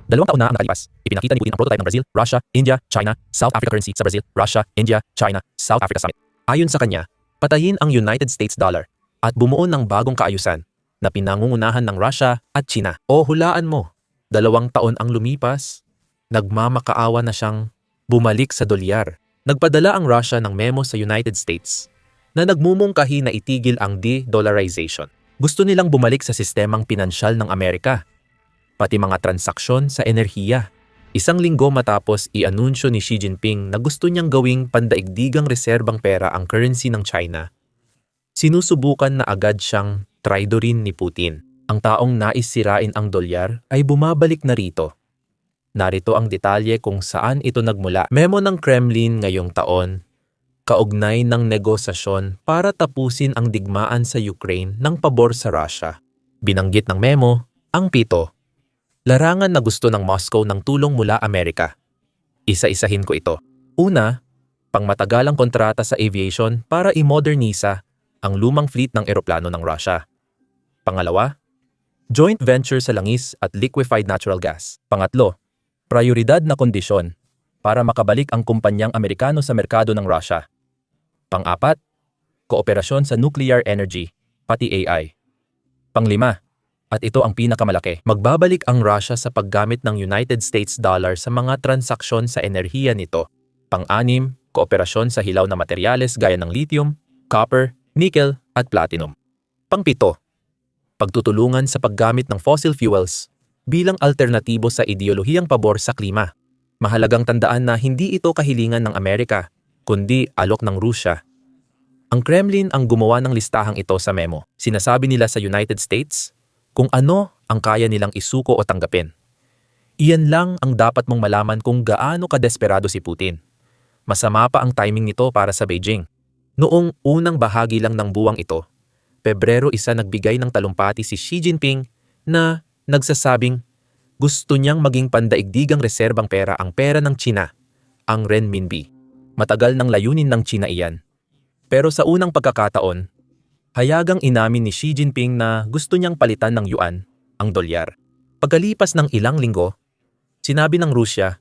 2 taon na ang nakalipas. Ipinakita ni Putin ang prototype ng Brazil, Russia, India, China, South Africa currency sa Brazil, Russia, India, China, South Africa summit. Ayon sa kanya, patayin ang United States dollar at bumuo ng bagong kaayusan na pinangungunahan ng Russia at China. O hulaan mo, 2 taon ang lumipas, nagmamakaawa na siyang bumalik sa dolyar. Nagpadala ang Russia ng memo sa United States na nagmumungkahi na itigil ang de-dollarization. Gusto nilang bumalik sa sistemang pinansyal ng Amerika, pati mga transaksyon sa enerhiya. 1 linggo matapos i-anunsyo ni Xi Jinping na gusto niyang gawing pandaigdigang reserbang pera ang currency ng China, sinusubukan na agad siyang traidorin ni Putin. Ang taong nais sirain ang dolyar ay bumabalik na rito. Narito ang detalye kung saan ito nagmula. Memo ng Kremlin ngayong taon, kaugnay ng negosasyon para tapusin ang digmaan sa Ukraine ng pabor sa Russia. Binanggit ng memo ang 7 larangan na gusto ng Moscow ng tulong mula Amerika. Isa-isahin ko ito. Una, pangmatagalang kontrata sa aviation para i-modernisa ang lumang fleet ng eroplano ng Russia. Pangalawa, joint venture sa langis at liquefied natural gas. Pangatlo, prioridad na kondisyon para makabalik ang kumpanyang Amerikano sa merkado ng Russia. Pang-apat, kooperasyon sa nuclear energy, pati AI. Panglima, at ito ang pinakamalaki, magbabalik ang Russia sa paggamit ng United States dollar sa mga transaksyon sa enerhiya nito. Pang-anim, kooperasyon sa hilaw na materyales gaya ng lithium, copper, nickel at platinum. Pang-7, pagtutulungan sa paggamit ng fossil fuels bilang alternatibo sa ideolohiyang pabor sa klima. Mahalagang tandaan na hindi ito kahilingan ng Amerika, kundi alok ng Rusya. Ang Kremlin ang gumawa ng listahang ito sa memo. Sinasabi nila sa United States kung ano ang kaya nilang isuko o tanggapin. Iyan lang ang dapat mong malaman kung gaano kadesperado si Putin. Masama pa ang timing nito para sa Beijing. Noong unang bahagi lang ng buwang ito, Pebrero 1 nagbigay ng talumpati si Xi Jinping na nagsasabing gusto niyang maging pandaigdigang reserbang pera ang pera ng China, ang renminbi. Matagal nang layunin ng China iyan. Pero sa unang pagkakataon, hayagang inamin ni Xi Jinping na gusto niyang palitan ng yuan, ang dolyar. Pagkalipas ng ilang linggo, sinabi ng Rusya,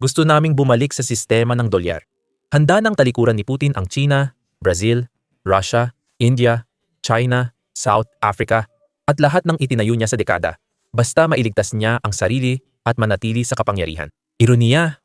gusto naming bumalik sa sistema ng dolyar. Handa ng talikuran ni Putin ang China, Brazil, Russia, India, China, South Africa, at lahat ng itinayo niya sa dekada, basta mailigtas niya ang sarili at manatili sa kapangyarihan. Ironiya,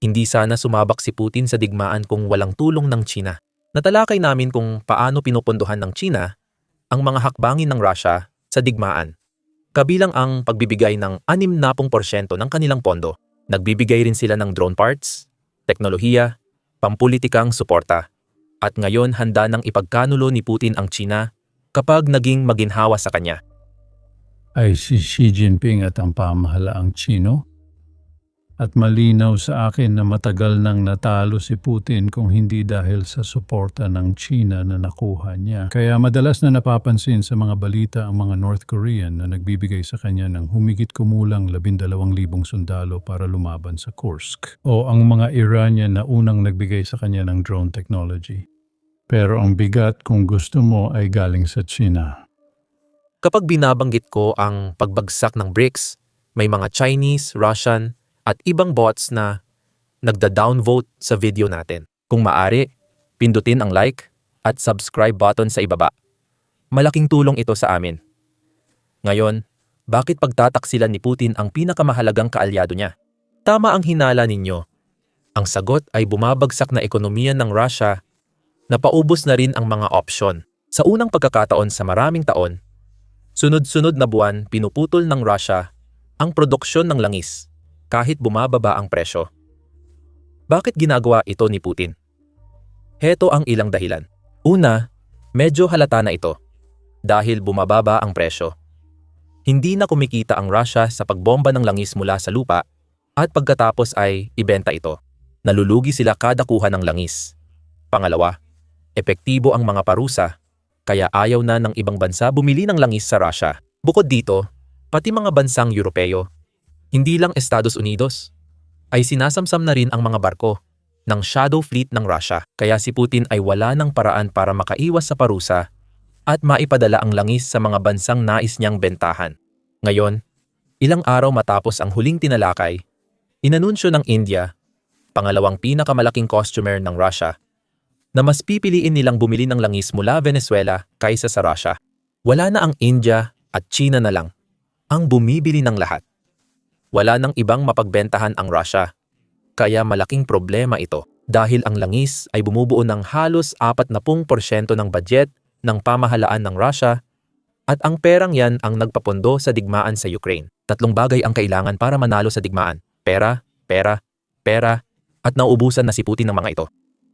hindi sana sumabak si Putin sa digmaan kung walang tulong ng China. Natalakay namin kung paano pinupunduhan ng China ang mga hakbangin ng Russia sa digmaan. Kabilang ang pagbibigay ng 60% ng kanilang pondo. Nagbibigay rin sila ng drone parts, teknolohiya, pampulitikang suporta. At ngayon handa nang ipagkanulo ni Putin ang China kapag naging maginhawa sa kanya. Ay si Xi Jinping at ang pamahalaang Chino? At malinaw sa akin na matagal nang natalo si Putin kung hindi dahil sa suporta ng China na nakuha niya. Kaya madalas na napapansin sa mga balita ang mga North Korean na nagbibigay sa kanya ng humigit kumulang 12,000 sundalo para lumaban sa Kursk. O ang mga Iranian na unang nagbigay sa kanya ng drone technology. Pero ang bigat kung gusto mo ay galing sa China. Kapag binabanggit ko ang pagbagsak ng BRICS, may mga Chinese, Russian, at ibang bots na nagda-downvote sa video natin. Kung maaari, pindutin ang like at subscribe button sa ibaba. Malaking tulong ito sa amin. Ngayon, bakit pagtataksilan ni Putin ang pinakamahalagang kaalyado niya? Tama ang hinala ninyo. Ang sagot ay bumabagsak na ekonomiya ng Russia na paubos na rin ang mga opsyon. Sa unang pagkakataon sa maraming taon, sunod-sunod na buwan pinuputol ng Russia ang produksyon ng langis kahit bumababa ang presyo. Bakit ginagawa ito ni Putin? Heto ang ilang dahilan. Una, medyo halata na ito dahil bumababa ang presyo. Hindi na kumikita ang Russia sa pagbomba ng langis mula sa lupa at pagkatapos ay ibenta ito. Nalulugi sila kada kuha ng langis. Pangalawa, epektibo ang mga parusa kaya ayaw na ng ibang bansa bumili ng langis sa Russia. Bukod dito, pati mga bansang Europeo, hindi lang Estados Unidos, ay sinasamsam na rin ang mga barko ng shadow fleet ng Russia. Kaya si Putin ay wala ng paraan para makaiwas sa parusa at maipadala ang langis sa mga bansang nais niyang bentahan. Ngayon, Ilang araw matapos ang huling tinalakay, inanunsyo ng India, pangalawang pinakamalaking customer ng Russia, na mas pipiliin nilang bumili ng langis mula Venezuela kaysa sa Russia. Wala na ang India at China na lang ang bumibili ng lahat. Wala nang ibang mapagbentahan ang Russia, kaya malaking problema ito dahil ang langis ay bumubuo ng halos 40% ng budget ng pamahalaan ng Russia at ang perang yan ang nagpapondo sa digmaan sa Ukraine. 3 bagay ang kailangan para manalo sa digmaan: pera, pera, pera, at nauubusan na si Putin ng mga ito.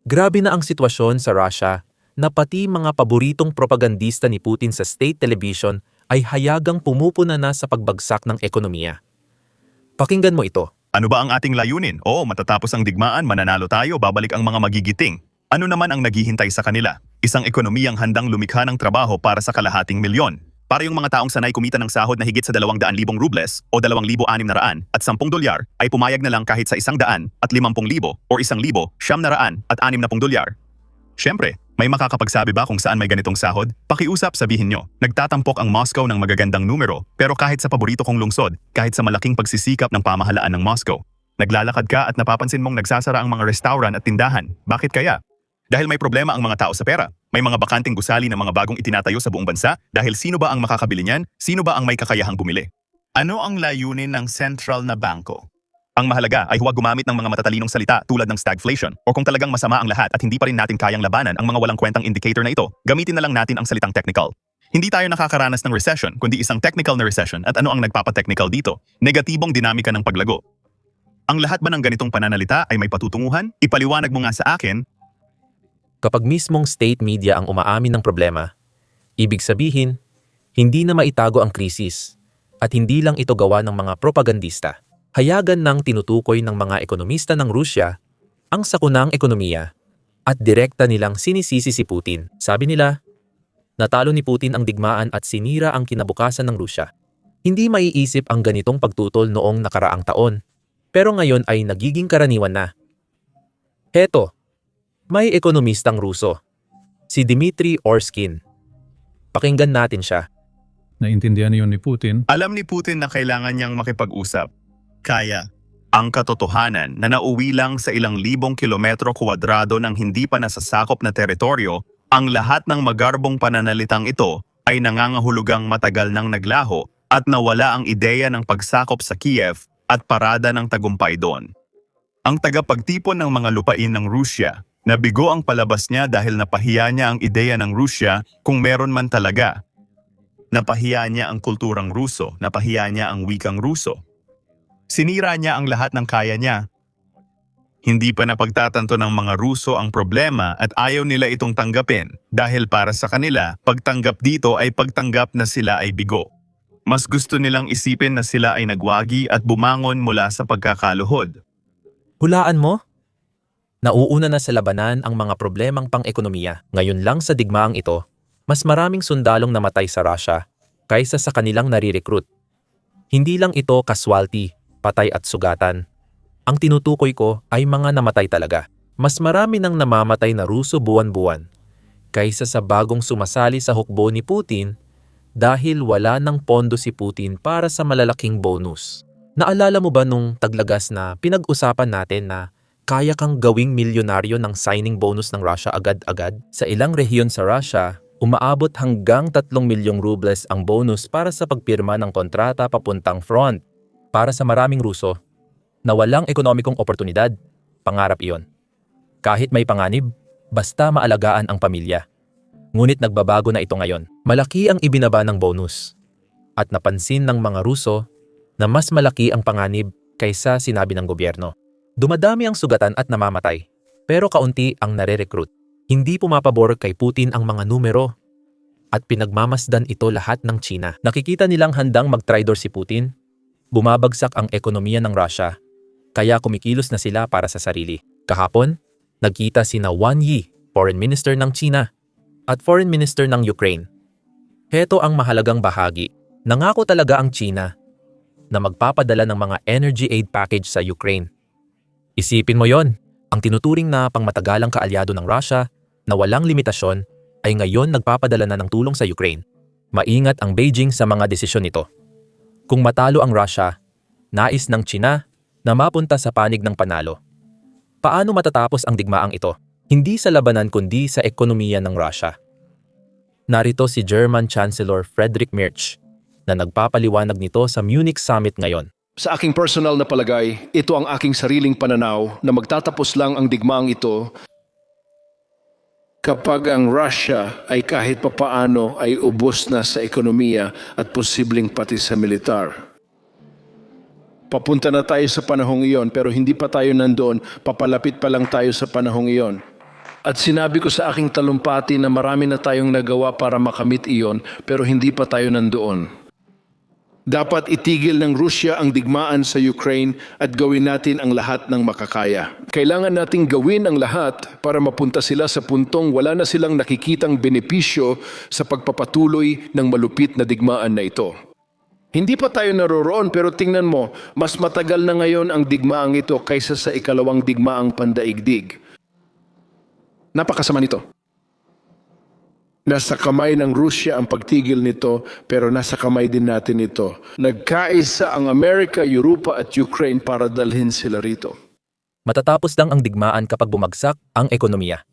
Grabe na ang sitwasyon sa Russia na pati mga paboritong propagandista ni Putin sa state television ay hayagang pumupuna na sa pagbagsak ng ekonomiya. Pakinggan mo ito. Ano ba ang ating layunin? Oo, matatapos ang digmaan, mananalo tayo, babalik ang mga magigiting. Ano naman ang naghihintay sa kanila? Isang ekonomiyang handang lumikha ng trabaho para sa kalahating milyon. Para yung mga taong sanay kumita ng sahod na higit sa 200,000 rubles o 2,600 at $10 ay pumayag na lang kahit sa 100 at 50,000 o 1,900 at 60 dolyar. Siyempre, may makakapagsabi ba kung saan may ganitong sahod? Pakiusap, sabihin nyo. Nagtatampok ang Moscow ng magagandang numero, pero kahit sa paborito kong lungsod, kahit sa malaking pagsisikap ng pamahalaan ng Moscow, naglalakad ka at napapansin mong nagsasara ang mga restaurant at tindahan. Bakit kaya? Dahil may problema ang mga tao sa pera. May mga bakanting gusali na mga bagong itinatayo sa buong bansa dahil sino ba ang makakabili niyan? Sino ba ang may kakayahang bumili? Ano ang layunin ng sentral na bangko? Ang mahalaga ay huwag gumamit ng mga matatalinong salita tulad ng stagflation o kung talagang masama ang lahat at hindi pa rin natin kayang labanan ang mga walang kwentang indicator na ito, gamitin na lang natin ang salitang technical. Hindi tayo nakakaranas ng recession kundi isang technical na recession at ano ang nagpapa-technical dito? Negatibong dinamika ng paglago. Ang lahat ba ng ganitong pananalita ay may patutunguhan? Ipaliwanag mo nga sa akin. Kapag mismong state media ang umaamin ng problema, ibig sabihin, hindi na maitago ang krisis at hindi lang ito gawa ng mga propagandista. Hayagan ng tinutukoy ng mga ekonomista ng Rusya ang sakunang ekonomiya at direkta nilang sinisisi si Putin. Sabi nila, natalo ni Putin ang digmaan at sinira ang kinabukasan ng Rusya. Hindi maiisip ang ganitong pagtutol noong nakaraang taon, pero ngayon ay nagiging karaniwan na. Heto, may ekonomistang Ruso, si Dmitry Orskin. Pakinggan natin siya. Naintindihan niyo ni Putin? Alam ni Putin na kailangan niyang makipag-usap. Kaya. Ang katotohanan na nauwi lang sa ilang libong kilometro kwadrado ng hindi pa nasasakop na teritoryo, ang lahat ng magarbong pananalitang ito ay nangangahulugang matagal nang naglaho at nawala ang ideya ng pagsakop sa Kiev at parada ng tagumpay doon. Ang tagapagtipon ng mga lupain ng Rusya, nabigo ang palabas niya dahil napahiya niya ang ideya ng Rusya kung meron man talaga. Napahiya niya ang kulturang Ruso, napahiya niya ang wikang Ruso. Sinira niya ang lahat ng kaya niya. Hindi pa napagtatanto ng mga Ruso ang problema at ayaw nila itong tanggapin dahil para sa kanila, pagtanggap dito ay pagtanggap na sila ay bigo. Mas gusto nilang isipin na sila ay nagwagi at bumangon mula sa pagkakaluhod. Hulaan mo? Nauuna na sa labanan ang mga problemang pang-ekonomiya. Ngayon lang sa digmaang ito, mas maraming sundalong namatay sa Russia kaysa sa kanilang nare-recruit. Hindi lang ito casualty, patay at sugatan. Ang tinutukoy ko ay mga namatay talaga. Mas marami nang namamatay na Ruso buwan-buwan kaysa sa bagong sumasali sa hukbo ni Putin dahil wala ng pondo si Putin para sa malalaking bonus. Naalala mo ba nung taglagas na pinag-usapan natin na kaya kang gawing milyonaryo ng signing bonus ng Russia agad-agad? Sa ilang rehiyon sa Russia, umaabot hanggang 3 milyong rubles ang bonus para sa pagpirma ng kontrata papuntang front. Para sa maraming Ruso na walang ekonomikong oportunidad, pangarap iyon. Kahit may panganib, basta maalagaan ang pamilya. Ngunit nagbabago na ito ngayon. Malaki ang ibinaba ng bonus. At napansin ng mga Ruso na mas malaki ang panganib kaysa sinabi ng gobyerno. Dumadami ang sugatan at namamatay, pero kaunti ang nare-recruit. Hindi pumapabor kay Putin ang mga numero at pinagmamasdan ito lahat ng China. Nakikita nilang handang mag-traitor si Putin. Bumabagsak ang ekonomiya ng Russia, kaya kumikilos na sila para sa sarili. Kahapon, nagkita sina Wang Yi, Foreign Minister ng China, at Foreign Minister ng Ukraine. Heto ang mahalagang bahagi. Nangako talaga ang China na magpapadala ng mga energy aid package sa Ukraine. Isipin mo yon, ang tinuturing na pangmatagalang kaalyado ng Russia na walang limitasyon ay ngayon nagpapadala na ng tulong sa Ukraine. Maingat ang Beijing sa mga desisyon nito. Kung matalo ang Russia, nais ng China na mapunta sa panig ng panalo. Paano matatapos ang digmaang ito? Hindi sa labanan kundi sa ekonomiya ng Russia. Narito si German Chancellor Friedrich Merz na nagpapaliwanag nito sa Munich Summit ngayon. Sa aking personal na palagay, ito ang aking sariling pananaw na magtatapos lang ang digmaang ito kapag ang Russia ay kahit papaano ay ubos na sa ekonomiya at posibleng pati sa militar. Papunta na tayo sa panahong iyon pero hindi pa tayo nandoon, papalapit pa lang tayo sa panahong iyon. At sinabi ko sa aking talumpati na marami na tayong nagawa para makamit iyon pero hindi pa tayo nandoon. Dapat itigil ng Rusya ang digmaan sa Ukraine at gawin natin ang lahat ng makakaya. Kailangan nating gawin ang lahat para mapunta sila sa puntong wala na silang nakikitang benepisyo sa pagpapatuloy ng malupit na digmaan na ito. Hindi pa tayo naroroon pero tingnan mo, mas matagal na ngayon ang digmaang ito kaysa sa ikalawang digmaang pandaigdig. Napakasama nito. Nasa kamay ng Rusya ang pagtigil nito pero nasa kamay din natin ito. Nagkaisa ang Amerika, Europa at Ukraine para dalhin sila rito. Matatapos lang ang digmaan kapag bumagsak ang ekonomiya.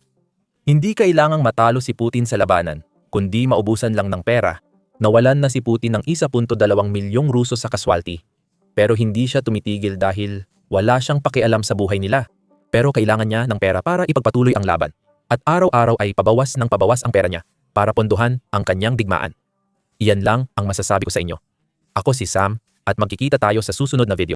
Hindi kailangang matalo si Putin sa labanan, kundi maubusan lang ng pera. Nawalan na si Putin ng 1.2 milyong Ruso sa kaswalti. Pero hindi siya tumitigil dahil wala siyang pakialam sa buhay nila. Pero kailangan niya ng pera para ipagpatuloy ang laban. At araw-araw ay pabawas ng pabawas ang pera niya para pondohan ang kanyang digmaan. Iyan lang ang masasabi ko sa inyo. Ako si Sam at magkikita tayo sa susunod na video.